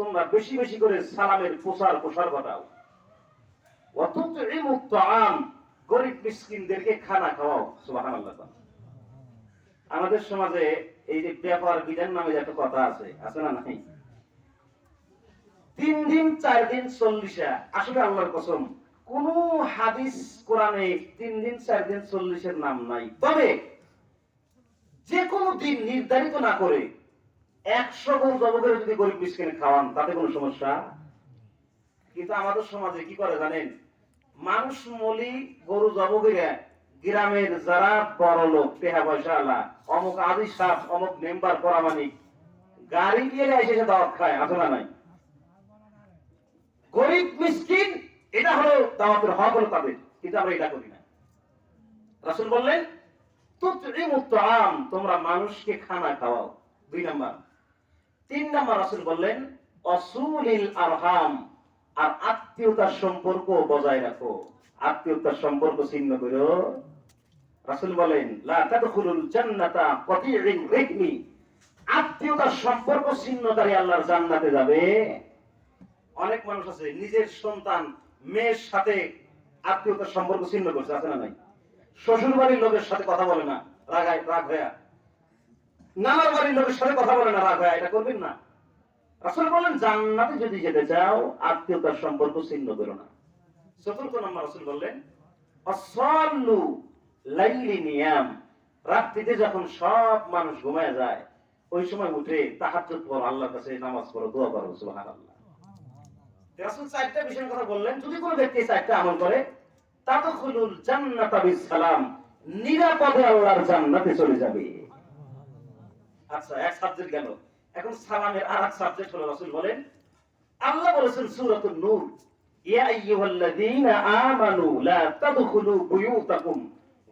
তোমরা বেশি বেশি করে সালামের প্রসার ঘটাও। ওয়াতুতইমুত তাআম, গরীব মিসকিনদেরকে খানা খাওয়াও। সুবহানাল্লাহ। আমাদের সমাজে এই যে ব্যাপার বিধান নামে একটা কথা আছে না নাই? 3 দিন 4 দিন 40, আসলে আল্লাহর কসম কোন হাদিস কোরআনে 3 দিন 4 দিন 40 নাম নাই। তবে যে কোনো দিন নির্ধারিত না করে 100 গরু জব করে যদি গরিব মিসকিনে খাওয়ান তাতে কোনো সমস্যা। কিন্তু আমাদের সমাজে কি করে জানেন? মানুষ মলি গরু জব করে গ্রামের যারা বড় লোক টেহা পয়সা আলা অমুক আদি সাহ অমুক মেম্বার পরামানিক গাড়ি দিয়ে এসে দাওয়াত খায়, আছে না নাই? গরিব মিসকিন এটা হলো দাওয়াতের হক হলো তাদের, কিন্তু আমরা এটা করি না। রাসূল বললেন তুতইমুত তাআম, তোমরা মানুষকে খানা খাওয়াও। 2 নাম্বার। 3 নাম্বার রাসূল বললেন অসুলিল আরহাম, আর আত্মীয়তার সম্পর্ক বজায় রাখো, আত্মীয়তার সম্পর্ক ছিন্ন করো। রাসূল বলেন লা তাদখুলুল জান্নাতা কতিউর রিহমি, আত্মীয়তার সম্পর্ক ছিন্নকারী আল্লাহর জান্নাতে যাবে। অনেক মানুষ আছে নিজের সন্তান মেয়ের সাথে আত্মীয়তার সম্পর্ক ছিন্ন করছে, আছে না নাই? শ্বশুর বাড়ির লোকের সাথে কথা বলে না, রাগ হয়ে। নানার বাড়ির লোকের সাথে কথা বলে না, রাগ হয়ে। এটা করবেন না। রাসূল বলেন জান্নাতে যদি যেতে চাও আত্মীয়তার সম্পর্ক ছিন্ন করো না। 4 নম্বর রাসূল বললেন আসাল্লু লাইলি নিয়াম, রাত্রিতে যখন সব মানুষ ঘুমায় যায় ওই সময় উঠে তাহাজ্জুদ পড়ো, আল্লাহর কাছে নামাজ পড়ো, দোয়া করো। সুবহানাল্লাহ। রাসূল 4টা বিষয়ের কথা বললেন, যদি কোনো ব্যক্তি 4টা আমল করে তাদখুলুল জান্নাতা বিসসালাম, নিরাপদে আল্লাহর জান্নাতে চলে যাবে। আচ্ছা, এক সাবজেক্ট গেল। এখন সালামের আরেক সাবজেক্ট হলো রাসূল বলেন, আল্লাহ বলেছেন সূরাতুন নূর, ইয়া আইয়ুহাল্লাযীনা আমানু লা তাদখুলু বুয়ুতাকুম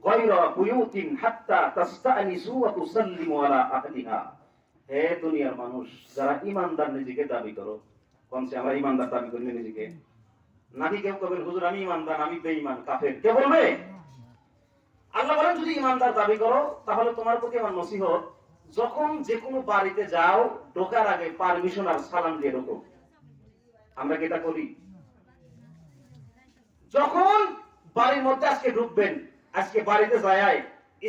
গায়রা বুয়ুতিন হাত্তা তাস্তানিসু ওয়া তুসাল্লিমু আলা আহলিহা। হে দুনিয়ার মানুষ, যারা ঈমানদার নিজেকে দাবি করো, কোনছে আমরা ঈমানদার দাবি করি নিজেকে? নাকি কেউ কবেন হুজুর আমি ঈমানদার, আমি বেঈমান কাফের, কে বলবে? আল্লাহ বলেন যদি ঈমানদার দাবি করো তাহলে তোমার প্রতি আমার নসিহত, যখন যে কোনো বাড়িতে যাও ঢোকার আগে পারমিশন আর সালাম দিয়ে ঢোকো। আমরা কি এটা করি? যখন বাড়ির মধ্যে আজকে ঢুকবেন, আজকে বাড়িতে যায়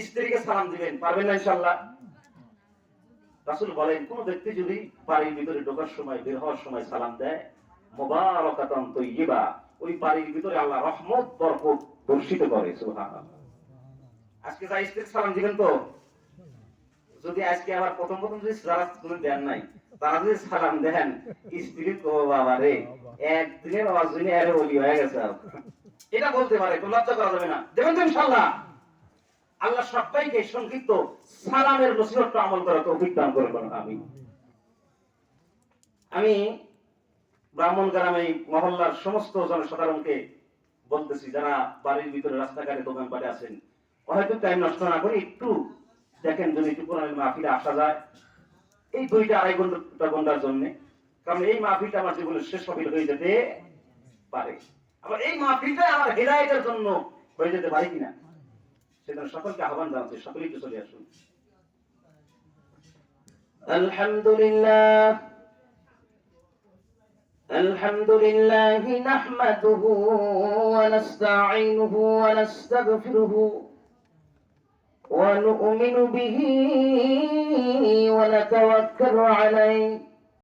স্ত্রীকে সালাম দিবেন, পারবেন না ইনশাআল্লাহ? রাসূল বলেন কোন ব্যক্তি যদি বাড়ির ভিতরে ঢোকার সময় বের হওয়ার সময় সালাম দেয়, মুবারাকাতান তাইয়্যিবা, ওই বাড়ির ভিতরে আল্লাহ রহমত বরকত বর্ষিত করে। সুবহানাল্লাহ। আজকে যাই স্ত্রীকে সালাম দিবেন তো, যদি আজকে আবার প্রথম যদি যারা তুমি দেন নাই তারা যদি সালাম দেন, স্ত্রী তো বাবা রে একদিনের অজনে আরে ওলি হয়ে গেছে, এটা বলতে পারে, তো লজ্জা করা যাবে না। দেবেন তো ইনশাআল্লাহ? আল্লাহ সবাইকে সংক্ষিপ্ত সালামের নসিহতটা আমল করা তৌফিক দান করুন। আমি ব্রাহ্মণ গ্রামে মহল্লার সমস্ত জনসাধারণকে বলতেছি, যারা বাড়ির ভিতরে রাস্তাঘাটে দোকানপাটে আছেন, হয়তো টাইম নষ্ট না করে একটু দেখেন যদি একটু কোরআনের মাহফিলে আসা যায়, এই 2-2.5 ঘন্টার জন্য। কারণ এই মাহফিলটা আমার জীবনের শেষ মাহফিল হয়ে যেতে পারে, আবার এই মাহফিলটা আমার হেদায়েতের জন্য হয়ে যেতে পারে কিনা, সেজন্য সকলকে আহ্বান জানাচ্ছি, সকলেই একটু চলে আসুন। আলহামদুলিল্লাহ আলহামদুলিল্লাহি নাহমাদুহু ওয়া নাস্তাঈনুহু ওয়া নাস্তাগফিরুহু ونؤمن به ونتوكل عليه